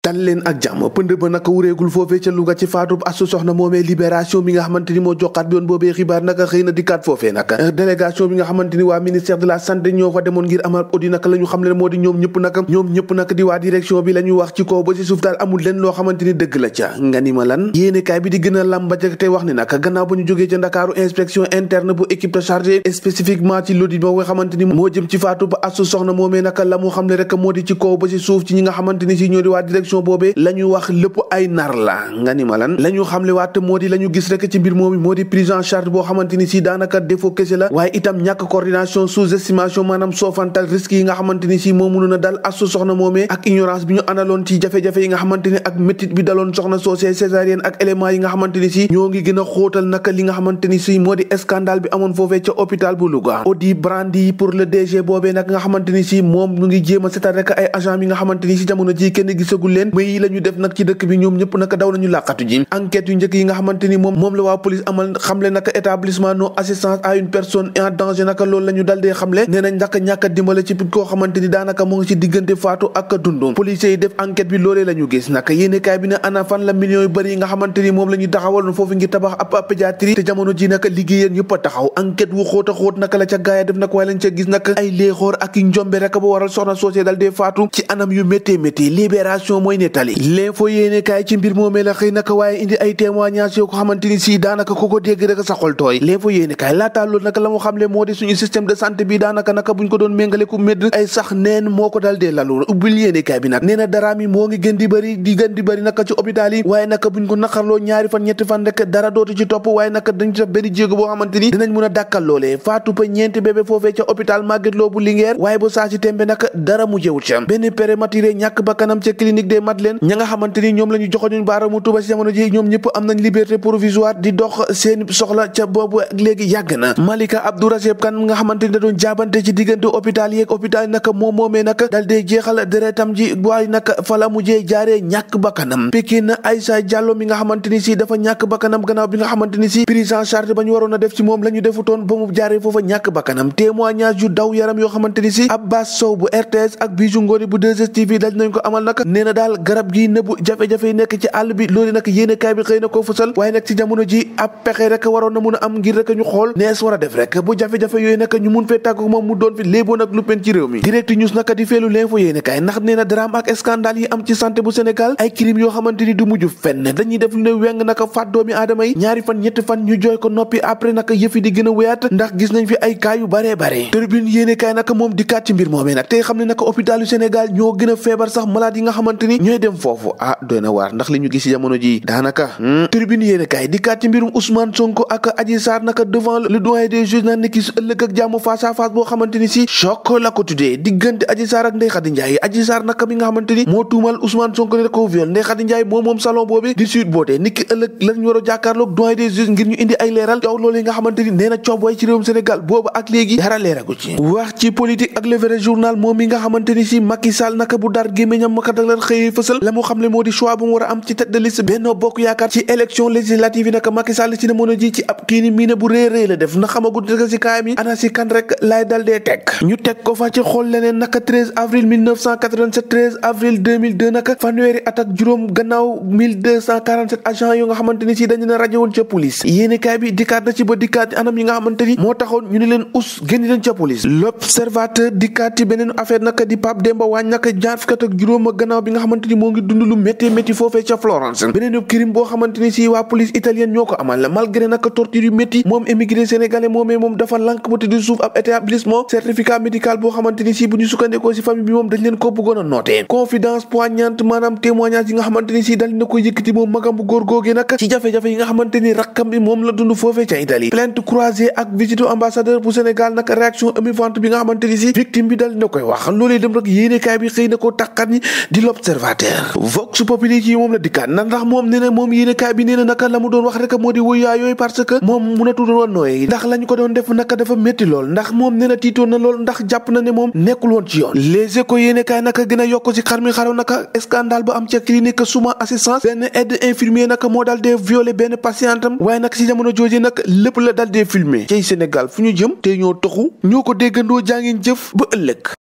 dal leen ak jàmm pënd ba naka wureegul foofee ca Louga ci faatub Astou Sokhna moomee libération bi nga xamante ni moo joxaat bi woon boobee xibaar naka xëy na dikkaat foofee naka délégation bi nga xamante ni waa ministère de la santé ñoo fa demoon ngir amal audit naka la ñu xam le moo di ñoom ñëpp naka di waa direction bi la ñu wax ci kaw ba ci suuf daal amul leen loo xamante ni dëgg la ca nga ni ma lan yéenekaay bi di gën a làmbajak te wax ni naka gannaaw ba ñu jógee ca Ndakaaru inspection interne bu équipe chargée spécifiquement ci l'audit ba nga xamante ni moo jëm ci faatub Astou Sokhna moomee naka la mu xam le rek moo di ci kaw ba ci suuf ci ñi nga xamante ni si ñoo di waa direction boobee lañu wax lépp ay nar la nga ni ma lan la ñu xamle waat moo di la ñu gis rek ci mbir moomi moo di prise en charge boo xamante ni si daanaka défaut kese la waaye itam ñàkk coordination sous-estimation maanaam soofantal risque yi nga xamante ni si moo mënoon a dal Astou Sokhna moomee ak ignorance bi ñu àndaloon ci jafe-jafe yi nga xamante ni ak métit bi daloon soxna soosee césarienne ak éléments yi nga xamante ni si ñoo ngi gën a xóotal naka li nga xamante ni si moo di scandale bi amoon foofee ca hôpital bu Louga audit brandi pour le DG boobee nag nga xamante ni si moom mu ngi jéem a seetal rek ay agent yi nga xamante ni si jamono ji kenn gisagul leen muy la ñu def nag ci dëkk bi ñoom ñëpp naka daw nañu làqatu ji enquête yu njëkk yi nga xamante ni moom la waa police amal xamle naka établissement non assistance à une personne en danger naka loolu la ñu dal dee xamle nee nañ naka ñàkk a dimbale ci koo xamante ni daanaka mu ngi ci diggante faatu ak dundum policiers yi def enquête bi loolee la ñu gis naka yéenekaay bi ne ana fan la millions yu bëri yi nga xamante ni moom la ñu taxawaloon foofu ngir tabax ab pédiatrie te jamono ji naka liggéeyeen ñëpp a taxaw enquête wu xóot a xóot naka la ca gaaya def nag waaye lañ ca gis nag ay léexoor ak i njombe rek ba waral soxna soosé dal dee faatu ci anam yu métti métti libération mooy nettali l'info yéenekaay ci mbir moomee la xëy naka waaye indi ay témoignages yoo ko xamante ni si daanaka ku ko dégg rek sa xol tooy l'info yéenekaay laataa loolu naka la mu xamle moo di suñu système de santé bi daanaka naka buñ ko doon méngale ku médd ay sax neen moo ko dal dee lalu ubbil yéenekaay bi nag nee na daraam yi moo ngi gën di bëri naka ci hôpital yi waaye naka buñ ko naqarloo ñaari fan ñetti fan rek dara dootu ci topp waaye naka dañ ci def benn jéego boo xamante ni dinañ mën a dàkkal loolee faatu pa ñeenti bébé foofee ca hôpital Magatte Lô bu Linguère waaye ba saa si tembe naka dara mu jëwut ca benn prématuré ñàkk bakkanam ca clinique des Madeleines ña nga xamante ni ñoom la ñu joxoñu baaramu tuba si jamono ji ñoom ñëpp am nañ liberté provisoire di dox seen soxla ca boobu léegi yàgg na Malika Abdou Rajeb Kane nga xamante ni da doon jaabante ci diggante hôpital yeeg hôpital yi naka moom moomee naka dal dee jeexal deretam ji waaye naka fa la mujjee jaaree ñàkk bakkanam Pikine Aïssa Diallo mi nga xamante ni si dafa ñàkk bakkanam gannaaw bi nga xamante ni si prise en charge ba ñu waroon a def ci moom la ñu defutoon ba mu jaaree foofa ñàkk bakkanam témoignage yu daw yaram yoo xamante ni si Abbas Sow bu RTS ak Bijou Ngoni bu 2STV daj nañ ko amal naka nee na daal garab gi nëbbu jafe-jafe yi nekk ci àll bi loolu nag yéenekaay bi xëy na koo fësal waaye nag ci jamono ji ab pexe rek waroon na mun a am ngir rek ñu xool nees war a def rek bu jafe-jafe yooyu nag ñu mun fee tàggu moom mu doon fi léeboon ak lu pen ci réew mi direct news naka di feelu l'info yéenekaay ndax nee na drame ak scandale yi am ci santé bu Sénégal ay crime yoo xamante ni du mujj fenn dañuy def lu ne weng naka faat doomi aadama yi ñaari fan ñetti fan ñu jooy ko noppi après naka yëfi di gën a wéyaat ndax gis nañ fi ay cas yu bare Tribune yéenekaay naka moom dikkaat ci mbir moomee nag tey xam ne naka hôpital yu Sénégal ñoo gën a feebar sax malade yi nga xamante ni ñooy dem foofu doy na waar ndax li ñu gis ci jamono ji daanaka Tribune yéenekaay dikkaat ci mbirum Ousmane Sonko ak Adji Sarr naka devant le doyen des juges naan nekki su ëllëg ak jàmm face à face boo xamante ni si choc la ko tuddee diggante Adji Sarr ak Ndeye Khady Ndiaye Adji Sarr naka mi nga xamante ni moo tuumal Ousmane Sonko ne ko viol Ndeye Khady Ndiaye moom salon boobu di Sweet Beauté niki ëllëg lañ war a jàkkaarloog doyen des juges ngir ñu indi ay leeral yow loolu yi nga xamante ni nee na coob way ci réewum Sénégal boobu ak léegi dara leeragu ci wax ci politique ak le vrai journal moom mi nga xamante ni si Macky Sall naka bu dar gémmiñam maka dak lan xëyee fësal la mu xam le moo di choix bu mu war a am ci tête de liste Benno Bokk Yaakaar ci élection législative yi naka Macky Sall ci ne mën a ji ci ab kii ni miine bu réy la def na xamagul dëgg si kaayam yi ana si kan rek laay dal dee teg ñu teg ko fa ci xool leneen naka 13 avril 1987 13 avril 2002 naka fanweeri at ak juróom gannaaw 1247 agents yoo nga xamante ni si dañu na rajo woon ca police yéenekaay bi dikkaat na ci ba dikkaat anam yi nga xamante ni moo taxoon ñu ne leen génn leen ca police l'observateur dikkaat ci beneen affaire naka di Pape Demba Wagne naka ñaar fukk ak juróom gannaaw bi nga xamante ni moo ngi dund lu métti foofee ca Florence beneen crime boo xamante ni si waa police italienne ñoo ko amal malgré naka torture yu métti moom émigré sénégalais moomee moom dafa lànk ba tëdd suuf ab établissement certificat médical boo xamante ni si bu ñu sukkandikoo si famille bi moom dañ leen ko bëggoon a noté confidence poignante maanaam témoignage yi nga xamante ni si dal na ko yëkkati moom magam bu góor googu naka ci jafe-jafe yi nga xamante ni rakkam bi moom la dund foofee ca Italie plainte croisée ak visite ambassadeur bu Sénégal naka réaction émouvante bi nga xamante ni si victime bi dal na koy wax loolee dem rek yéenekaay bi xëy na ko takkat ni di l'observateur vox populi ci moom la dikkaat ndax moom nee na moom yéenekaay bi nee na naka la mu doon wax rek moo di wuyaa yooyu parce que moom mënatu doon nooyee ndax lañ ko doon def naka dafa métti lool ndax moom nee na tiitoon na lool ndax jàpp na ne moom nekkul woon ci yoon les échos yéenekaay naka gën a yokk ci xar mi xaraw naka scandale ba am ca clinique Souma assistance benn aide infirmier naka moo dal dee violé benn patientam waaye nag si jamono jooju nag lépp la dal dee filmé cay Sénégal fu ñu jëm te ñoo toxu ñoo ko déggandoo jàngeen jëf ba ëllëg